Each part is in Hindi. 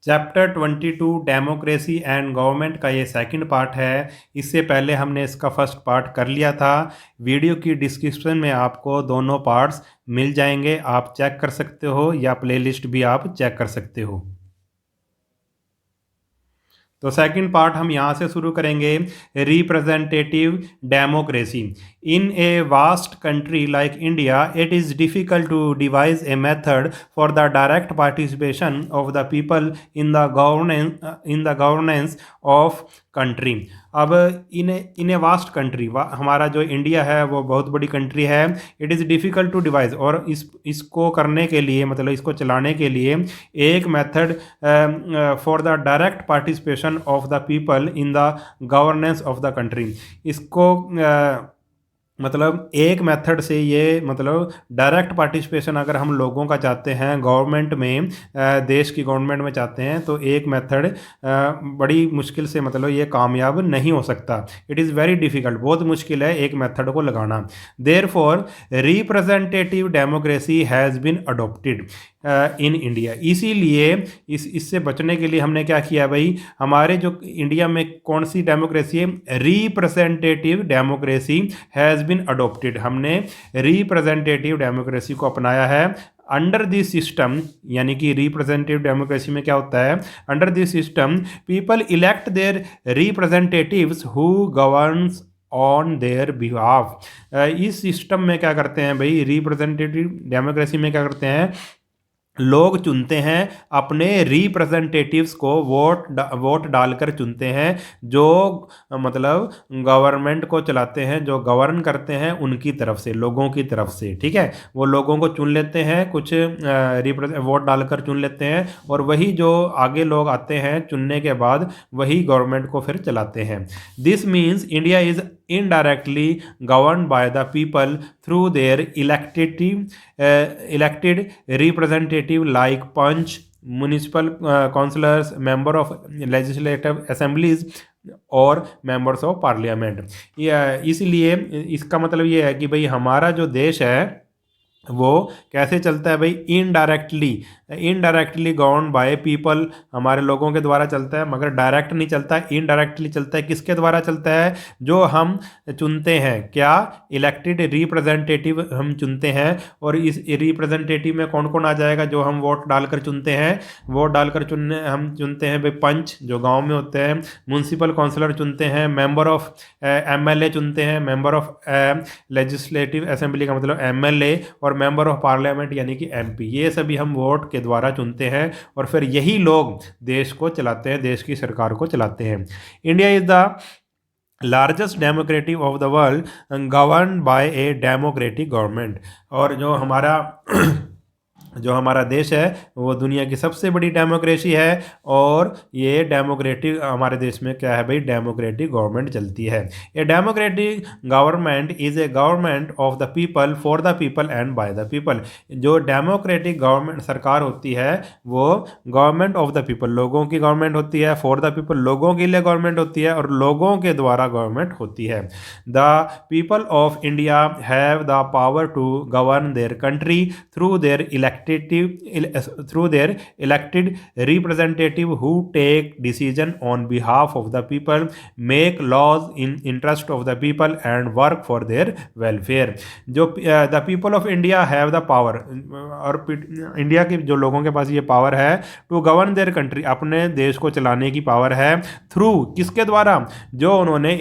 चैप्टर 22 डेमोक्रेसी एंड गवर्नमेंट का ये सेकंड पार्ट है। इससे पहले हमने इसका फर्स्ट पार्ट कर लिया था। वीडियो की डिस्क्रिप्शन में आपको दोनों पार्ट्स मिल जाएंगे, आप चेक कर सकते हो या प्लेलिस्ट भी आप चेक कर सकते हो। तो सेकंड पार्ट हम यहाँ से शुरू करेंगे। Representative democracy. In a vast country like India it is difficult to devise a method for the direct participation of the people in the governance of country. अब इन ए वास्ट कंट्री, हमारा जो इंडिया है वो बहुत बड़ी कंट्री है। It is difficult to devise, और इसको करने के लिए, मतलब इसको चलाने के लिए एक method for the direct participation of the people in the governance of the country. इसको मतलब एक मेथड से ये, मतलब डायरेक्ट पार्टिसिपेशन अगर हम लोगों का चाहते हैं गवर्नमेंट में, देश की गवर्नमेंट में चाहते हैं, तो एक मेथड बड़ी मुश्किल से, मतलब ये कामयाब नहीं हो सकता। इट इज़ वेरी डिफ़िकल्ट, बहुत मुश्किल है एक मेथड को लगाना। Therefore representative democracy has been adopted in India. इसीलिए इससे बचने के लिए हमने क्या किया भाई, हमारे जो इंडिया में कौन सी डेमोक्रेसी है, representative democracy has been adopted. हमने रिप्रेजेंटेटिव डेमोक्रेसी को अपनाया है। अंडर दिस सिस्टम, यानी कि रिप्रेजेंटेटिव डेमोक्रेसी में क्या होता है, under this system people elect their representatives who governs on their behalf. इस सिस्टम में क्या करते हैं भाई, रिप्रेजेंटेटिव डेमोक्रेसी में क्या करते हैं, लोग चुनते हैं अपने रिप्रेजेंटेटिव्स को, वोट डालकर चुनते हैं, जो मतलब गवर्नमेंट को चलाते हैं, जो गवर्न करते हैं उनकी तरफ से, लोगों की तरफ से। ठीक है, वो लोगों को चुन लेते हैं, कुछ वोट डालकर चुन लेते हैं, और वही जो आगे लोग आते हैं चुनने के बाद, वही गवर्नमेंट को फिर चलाते हैं। This means India is indirectly governed by the people through their elected representative like panch, municipal councillors, member of legislative assemblies और मेंबर्स ऑफ पार्लियामेंट। इसलिए इसका मतलब ये है कि भाई हमारा जो देश है वो कैसे चलता है भाई, इनडायरेक्टली गवर्न बाय पीपल, हमारे लोगों के द्वारा चलता है, मगर डायरेक्ट नहीं चलता है, इनडायरेक्टली चलता है। किसके द्वारा चलता है, जो हम चुनते हैं, क्या, इलेक्टेड रिप्रेजेंटेटिव हम चुनते हैं। और इस रिप्रेजेंटेटिव में कौन कौन आ जाएगा, जो हम वोट डालकर चुनते हैं, वोट डालकर हम चुनते हैं भाई पंच, जो गाँव में होते हैं, म्यूनसिपल काउंसलर चुनते हैं, मेंबर ऑफ MLA चुनते हैं, मेंबर ऑफ लेजिस्लेटिव असेंबली का मतलब MLA, और मेंबर ऑफ पार्लियामेंट यानी कि MP। ये सभी हम वोट के द्वारा चुनते हैं, और फिर यही लोग देश को चलाते हैं, देश की सरकार को चलाते हैं। India is the largest democratic of the world govern by a democratic government. और जो हमारा देश है वो दुनिया की सबसे बड़ी डेमोक्रेसी है, और ये डेमोक्रेटिक, हमारे देश में क्या है भाई, डेमोक्रेटिक गवर्नमेंट चलती है। A democratic government is a government of the people, for the people and by the people. जो डेमोक्रेटिक गवर्नमेंट सरकार होती है वो गवर्नमेंट ऑफ द पीपल, लोगों की गवर्नमेंट होती है, फॉर द पीपल, लोगों के लिए गवर्नमेंट होती है, और लोगों के द्वारा गवर्नमेंट होती है। The people of India have the power to govern their country through their elected representative who take decision on behalf of the people, make laws in interest of the people and work for their welfare। जो the people of India have the power, और इंडिया के जो लोगों के पास ये पावर है, टू गवर्न देयर कंट्री, अपने देश को चलाने की पावर है, थ्रू, किसके द्वारा, जो उन्होंने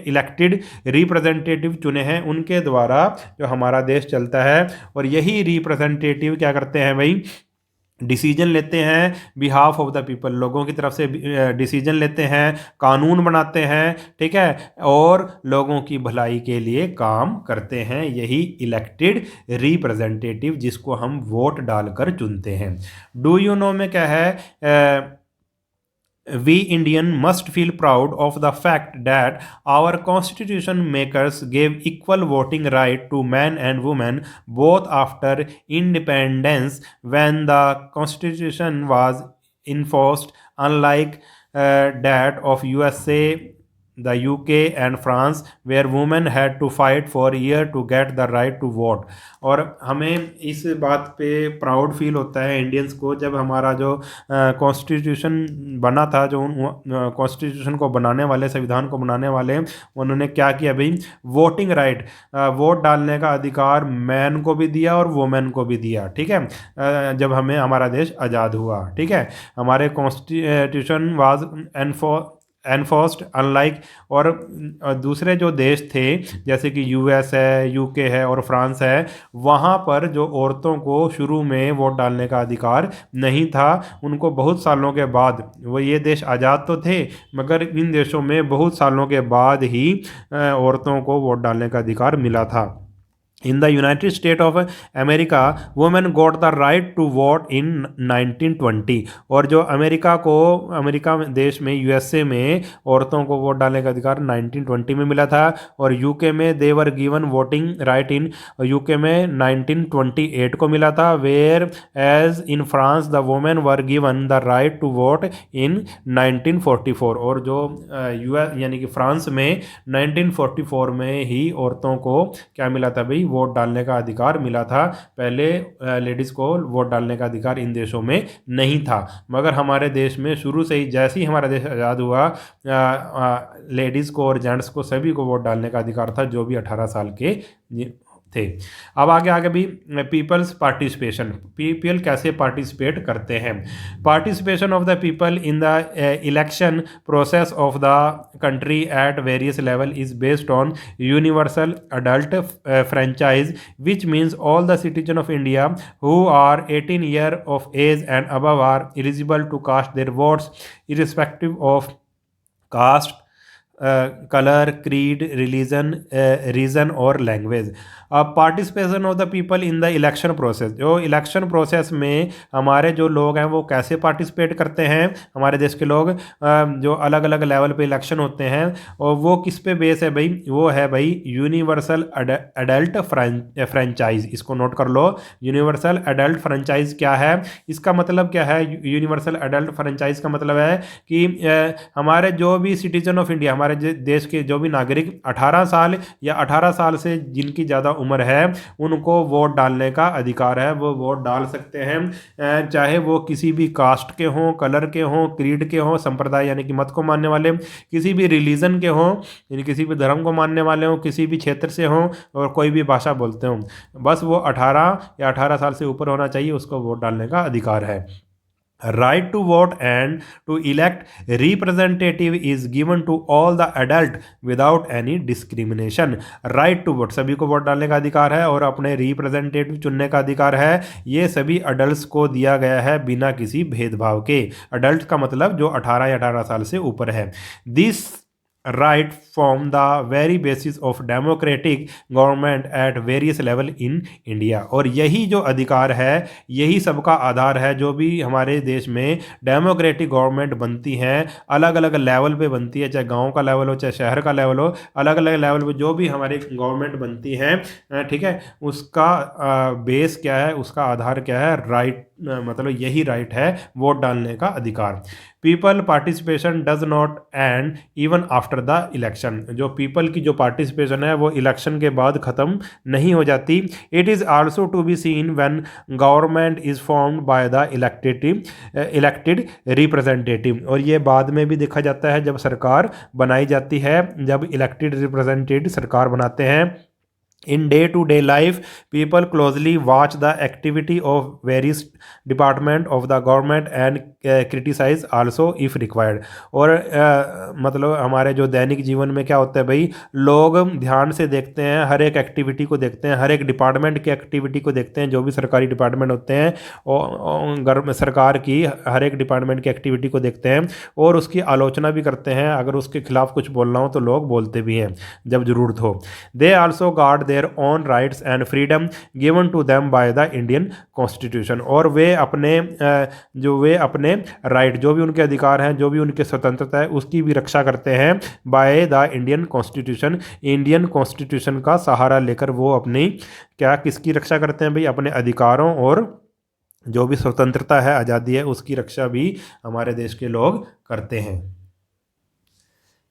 इलेक्टेड रिप्रेजेंटेटिव चुने हैं, उनके द्वारा जो हमारा देश चलता है। और यही रिप्रेजेंटेटिव क्या करते हैं भाई, डिसीजन लेते हैं बिहाफ ऑफ द पीपल, लोगों की तरफ से डिसीजन लेते हैं, कानून बनाते हैं, ठीक है, और लोगों की भलाई के लिए काम करते हैं। यही इलेक्टेड रिप्रेजेंटेटिव, जिसको हम वोट डालकर चुनते हैं। डू यू नो में क्या है, we Indian must feel proud of the fact that our constitution makers gave equal voting right to men and women both after independence, when the constitution was enforced, unlike that of USA the UK and France where women had to fight for a year to get the right to vote। और हमें इस बात पे प्राउड फील होता है इंडियंस को, जब हमारा जो कॉन्स्टिट्यूशन बना था, जो कॉन्स्टिट्यूशन को बनाने वाले, संविधान को बनाने वाले, उन्होंने क्या किया भाई, वोटिंग राइट, वोट डालने का अधिकार मैन को भी दिया और वुमेन को भी दिया। ठीक है, जब हमें हमारा देश आज़ाद हुआ। ठीक है, हमारे कॉन्स्टिट्यूशन वाज एनफोर्स्ड अनलाइक, और दूसरे जो देश थे जैसे कि यूएस है, यूके है और फ्रांस है, वहाँ पर जो औरतों को शुरू में वोट डालने का अधिकार नहीं था, उनको बहुत सालों के बाद, वो ये देश आज़ाद तो थे मगर इन देशों में बहुत सालों के बाद ही औरतों को वोट डालने का अधिकार मिला था। In the United States of America, women got the right to vote in 1920। और जो अमेरिका देश में, यूएसए में औरतों को वोट डालने का अधिकार 1920 में मिला था। और यूके में they were given voting right in, UK में 1928 को मिला था। Whereas in France the women were given the right to vote in 1944। और जो यूएस यानी कि फ्रांस में 1944 में ही औरतों को क्या मिला था भाई, वोट डालने का अधिकार मिला था। पहले लेडीज़ को वोट डालने का अधिकार इन देशों में नहीं था, मगर हमारे देश में शुरू से ही, जैसे ही हमारा देश आज़ाद हुआ, लेडीज़ को और जेंट्स को सभी को वोट डालने का अधिकार था, जो भी 18 साल के थे। अब आगे भी पीपल्स पार्टिसिपेशन, पीपल कैसे पार्टिसिपेट करते हैं। Participation of the people in the election process of the country at various level is based on universal adult franchise, which means all the citizen of India who are 18 year of age and above are eligible to cast their votes irrespective of caste, colour, creed, religion, region और language. Participation of the people in the election process, जो इलेक्शन प्रोसेस में हमारे जो लोग हैं वो कैसे पार्टिसिपेट करते हैं, हमारे देश के लोग, जो अलग अलग लेवल पे इलेक्शन होते हैं, और वो किस पे बेस है भाई, वो है भाई यूनिवर्सल अडल्ट फ्रेंचाइज। इसको नोट कर लो, यूनिवर्सल अडल्ट फ्रेंचाइज क्या है, इसका मतलब क्या है। यूनिवर्सल अडल्ट फ्रेंचाइज का मतलब है कि हमारे जो भी सिटीजन ऑफ इंडिया, हमारे देश के जो भी नागरिक 18 साल या 18 साल से जिनकी ज़्यादा उम्र है, उनको वोट डालने का अधिकार है। वो वोट डाल सकते हैं, चाहे वो किसी भी कास्ट के हों, कलर के हों, क्रीड के हों, संप्रदाय यानी कि मत को मानने वाले, किसी भी रिलीजन के हों, यानी किसी भी धर्म को मानने वाले हों, किसी भी क्षेत्र से हों और कोई भी भाषा बोलते हों, बस वो 18 या 18 साल से ऊपर होना चाहिए, उसको वोट डालने का अधिकार है। Right to vote and to elect representative is given to all the adult without any discrimination। Right to vote, सभी को वोट डालने का अधिकार है और अपने रिप्रेजेंटेटिव चुनने का अधिकार है। ये सभी अडल्ट को दिया गया है बिना किसी भेदभाव के। अडल्ट का मतलब जो 18 या 18 साल से ऊपर है। This right from the very basis of democratic government at various level in India। और यही जो अधिकार है, यही सबका आधार है। जो भी हमारे देश में डेमोक्रेटिक गवर्नमेंट बनती हैं, अलग अलग लेवल पे बनती है, चाहे गांव का लेवल हो, चाहे शहर का लेवल हो, अलग अलग लेवल पे जो भी हमारी गवर्नमेंट बनती है, ठीक है, उसका बेस क्या है, उसका आधार क्या है, राइट, मतलब यही राइट है, वोट डालने का अधिकार। People participation does not and even after the election. जो पीपल की जो पार्टिसिपेशन है वो इलेक्शन के बाद ख़त्म नहीं हो जाती। It is also to be seen when government is formed by the elected representative. और ये बाद में भी देखा जाता है जब सरकार बनाई जाती है, जब इलेक्टेड रिप्रेजेंटेटिव सरकार बनाते हैं। In day-to-day life, people closely watch the activity of various department of the government and criticize also if required। और मतलब हमारे जो दैनिक जीवन में क्या होता है भाई, लोग ध्यान से देखते हैं, हर एक एक्टिविटी को देखते हैं, हर एक डिपार्टमेंट की एक्टिविटी को देखते हैं, जो भी सरकारी डिपार्टमेंट होते हैं, और सरकार की हर एक डिपार्टमेंट की एक्टिविटी को देखते हैं और उसकी आलोचना भी करते हैं। अगर उसके खिलाफ कुछ बोलना हो तो लोग बोलते भी हैं जब ज़रूरत हो। They also guard their own rights and freedom given to them by the Indian Constitution। और वे अपने राइट, जो भी उनके अधिकार हैं, जो भी उनकी स्वतंत्रता है, उसकी भी रक्षा करते हैं by the Indian constitution. Indian constitution का सहारा लेकर वो अपनी किसकी रक्षा करते हैं भाई, अपने अधिकारों और जो भी स्वतंत्रता है, आज़ादी है, उसकी रक्षा भी हमारे देश के लोग करते हैं।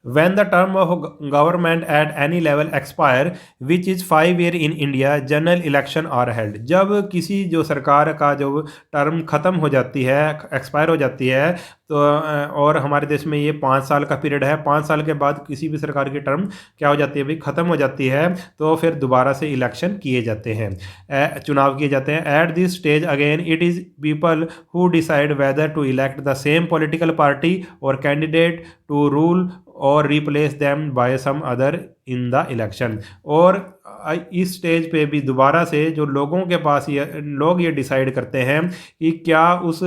When the term of government at any level expire, which is 5 year in India, general election are held. जब किसी जो सरकार का जो टर्म ख़त्म हो जाती है, एक्सपायर हो जाती है, तो और हमारे देश में ये 5 साल का पीरियड है, 5 साल के बाद किसी भी सरकार की टर्म क्या हो जाती है भाई, ख़त्म हो जाती है, तो फिर दोबारा से इलेक्शन किए जाते हैं, चुनाव किए जाते हैं। At this stage again it is people who decide whether to elect the same political party और कैंडिडेट टू रूल और replace them by some other in the election. और इस स्टेज पे भी दोबारा से जो लोगों के पास लोग ये डिसाइड करते हैं कि क्या उस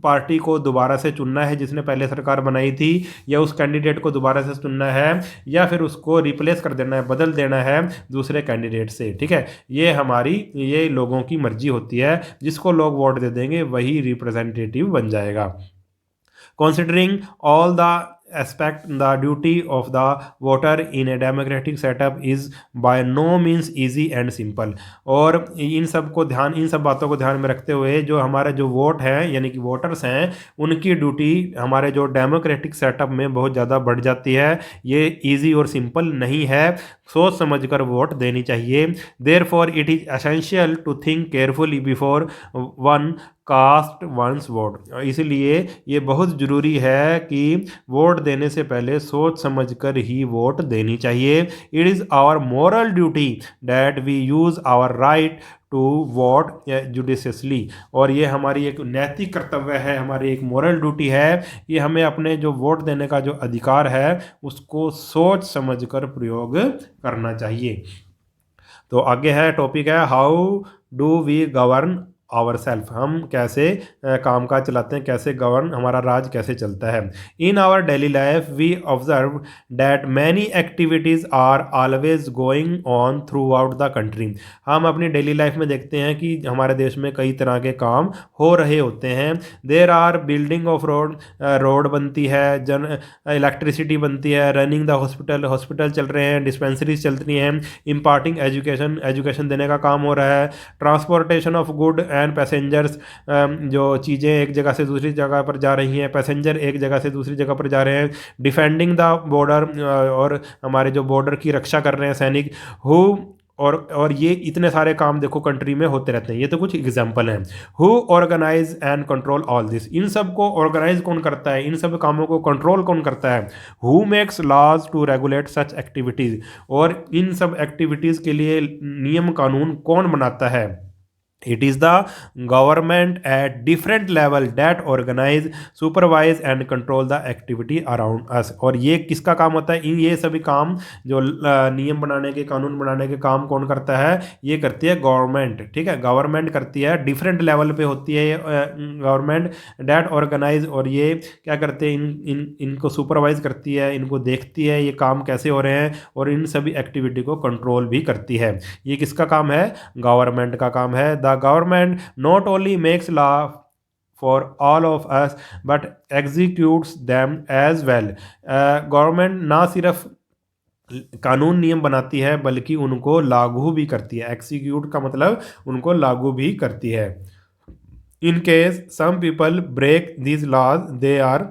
पार्टी को दोबारा से चुनना है जिसने पहले सरकार बनाई थी, या उस कैंडिडेट को दोबारा से चुनना है, या फिर उसको रिप्लेस कर देना है, बदल देना है दूसरे कैंडिडेट से। ठीक है, ये लोगों की मर्जी होती है, जिसको लोग वोट दे देंगे वही रिप्रेजेंटेटिव बन जाएगा। Considering all the aspect, the duty of the voter in a democratic setup is by no means easy and simple। और इन सब बातों को ध्यान में रखते हुए जो हमारे जो वोट हैं यानी कि वोटर्स हैं, उनकी ड्यूटी हमारे जो डेमोक्रेटिक सेटअप में बहुत ज़्यादा बढ़ जाती है। ये इजी और सिंपल नहीं है, सोच समझ कर वोट देनी चाहिए। Therefore it is essential to think carefully before one cast one's vote. इसलिए ये बहुत ज़रूरी है कि वोट देने से पहले सोच समझ कर ही वोट देनी चाहिए। It is our moral duty that we use our right to vote judiciously. और ये हमारी एक नैतिक कर्तव्य है, हमारी एक मोरल ड्यूटी है कि हमें अपने जो वोट देने का जो अधिकार है उसको सोच समझ कर प्रयोग करना चाहिए। तो आगे है टॉपिक है how do we govern our self. हम कैसे काम काज चलाते हैं, कैसे गवर्न, हमारा राज कैसे चलता है। In our daily life we observe that many activities are always going on throughout the country. हम अपनी डेली लाइफ में देखते हैं कि हमारे देश में कई तरह के काम हो रहे होते हैं। There are building of road बनती है, इलेक्ट्रिसिटी बनती है, रनिंग द हॉस्पिटल चल रहे हैं, डिस्पेंसरीज चल रही हैं, इम्पार्टिंग एजुकेशन देने का काम हो रहा है, transportation of good and passengers, जो चीज़ें एक जगह से दूसरी जगह पर जा रही हैं, पैसेंजर एक जगह से दूसरी जगह पर जा रहे हैं, डिफेंडिंग द बॉर्डर, और हमारे जो बॉर्डर की रक्षा कर रहे हैं सैनिक, हु और ये इतने सारे काम देखो कंट्री में होते रहते हैं। ये तो कुछ एग्जाम्पल हैं। Who organise and control all this. इन सब को ऑर्गेनाइज कौन करता है, इन सब कामों को कंट्रोल कौन करता है। Who makes laws to regulate such activities. और इन सब एक्टिविटीज़ के लिए नियम कानून कौन बनाता है। It is the government at different level that organize, supervise and control the activity around us। और ये किसका काम होता है, ये सभी काम जो नियम बनाने के, कानून बनाने के काम कौन करता है, ये करती है गवर्नमेंट। ठीक है, गवर्नमेंट करती है, डिफरेंट लेवल पे होती है गवर्नमेंट डेट ऑर्गेनाइज। और ये क्या करते हैं, इनको सुपरवाइज करती है, इनको देखती है ये काम कैसे हो रहे हैं, और इन सभी एक्टिविटी को कंट्रोल भी करती है। ये किसका काम है, गवर्नमेंट का काम है। The government not only makes law for all of us but executes them as well. Government ना सिर्फ कानून नियम बनाती है बल्कि उनको लागू भी करती है। एग्जीक्यूट का मतलब उनको लागू भी करती है। In case some people break these laws they are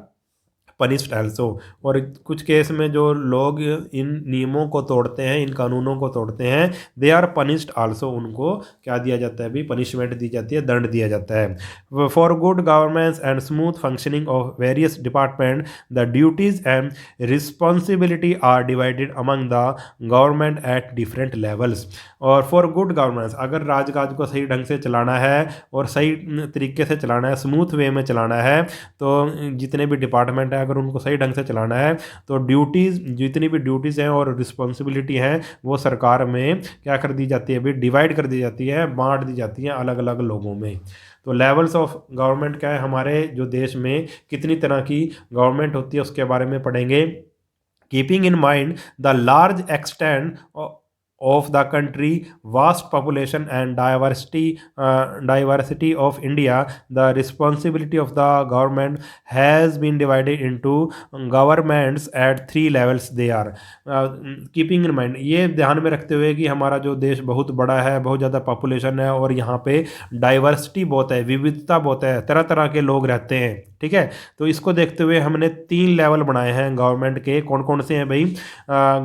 punished also. और कुछ केस में जो लोग इन नियमों को तोड़ते हैं, इन कानूनों को तोड़ते हैं, दे आर पनिश्ड आल्सो। उनको क्या दिया जाता है भी, पनिशमेंट दी जाती है, दंड दिया जाता है। For good governance and smooth functioning of various department the duties and responsibility are divided among the government at different levels. और फॉर गुड गवर्नेंस, अगर राजकाज को सही ढंग से चलाना है और सही तरीके से चलाना है, स्मूथ वे में चलाना है, तो जितने भी डिपार्टमेंट है अगर उनको सही ढंग से चलाना है, तो ड्यूटीज़, जितनी भी ड्यूटीज़ हैं और रिस्पॉन्सिबिलिटी हैं, वो सरकार में क्या कर दी जाती है अभी, डिवाइड कर दी जाती है, बांट दी जाती हैं अलग अलग लोगों में। तो लेवल्स ऑफ गवर्नमेंट क्या है, हमारे जो देश में कितनी तरह की गवर्नमेंट होती है उसके बारे में पढ़ेंगे। Keeping in mind the large extent of the country, vast population and diversity of India, the responsibility of the government has been divided into governments at 3 levels. They are keeping in mind, ये ध्यान में रखते हुए कि हमारा जो देश बहुत बड़ा है, बहुत ज़्यादा पॉपुलेशन है और यहाँ पे डाइवर्सिटी बहुत है, विविधता बहुत है, तरह तरह के लोग रहते हैं, ठीक है। तो इसको देखते हुए हमने 3 लेवल बनाए हैं गवर्नमेंट के। कौन कौन से हैं भाई?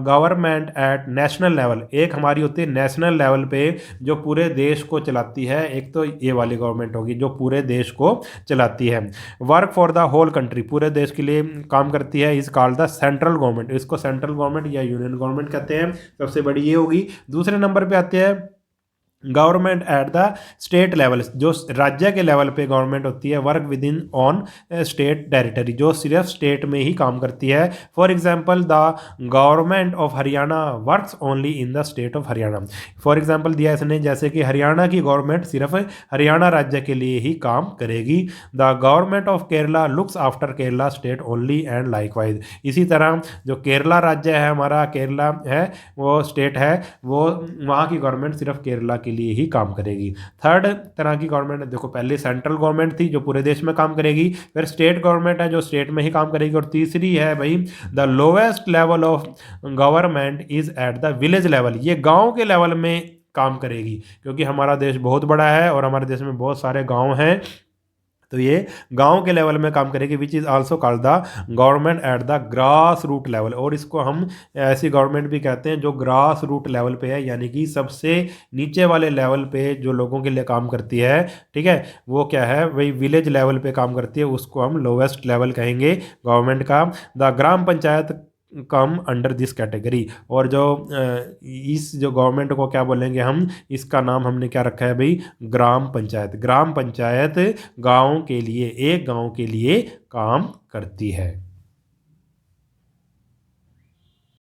गवर्नमेंट एट नेशनल लेवल, एक हमारी होती है नेशनल लेवल पे जो पूरे देश को चलाती है, एक तो ये वाली गवर्नमेंट होगी जो पूरे देश को चलाती है। Work for the whole country, पूरे देश के लिए काम करती है, is called the central government, इसको सेंट्रल गवर्नमेंट या यूनियन गवर्नमेंट कहते हैं, सबसे बड़ी ये होगी। दूसरे नंबर पे आते हैं government at the state level, जो राज्य के लेवल पे गवर्नमेंट होती है, work with in on state territory, जो सिर्फ स्टेट में ही काम करती है। For example the government of Haryana works only in the state of Haryana. For example दिया इसने, जैसे कि हरियाणा की गवर्नमेंट सिर्फ हरियाणा राज्य के लिए ही काम करेगी। The government of Kerala looks after Kerala state only and likewise, इसी तरह जो केरला राज्य है हमारा, केरला है वो स्टेट है, वो वहाँ की गवर्नमेंट सिर्फ केरला के लिए ही काम करेगी। थर्ड तरह की गवर्नमेंट, देखो पहले सेंट्रल गवर्नमेंट थी जो पूरे देश में काम करेगी, फिर स्टेट गवर्नमेंट है जो स्टेट में ही काम करेगी, और तीसरी है भाई the lowest level of government is at the village level, ये गांव के लेवल में काम करेगी, क्योंकि हमारा देश बहुत बड़ा है और हमारे देश में बहुत सारे गांव हैं, तो ये गांव के लेवल में काम करेगी, which is also called the government at the grass root level. और इसको हम ऐसी गवर्नमेंट भी कहते हैं जो ग्रास रूट लेवल पे है, यानी कि सबसे नीचे वाले लेवल पे जो लोगों के लिए काम करती है, ठीक है, वो क्या है वही विलेज लेवल पे काम करती है, उसको हम लोवेस्ट लेवल कहेंगे गवर्नमेंट का। The gram panchayat come under this category, और जो इस जो गवर्नमेंट को क्या बोलेंगे हम, इसका नाम हमने क्या रखा है भाई, ग्राम पंचायत। ग्राम पंचायत गाँव के लिए, एक गाँव के लिए काम करती है।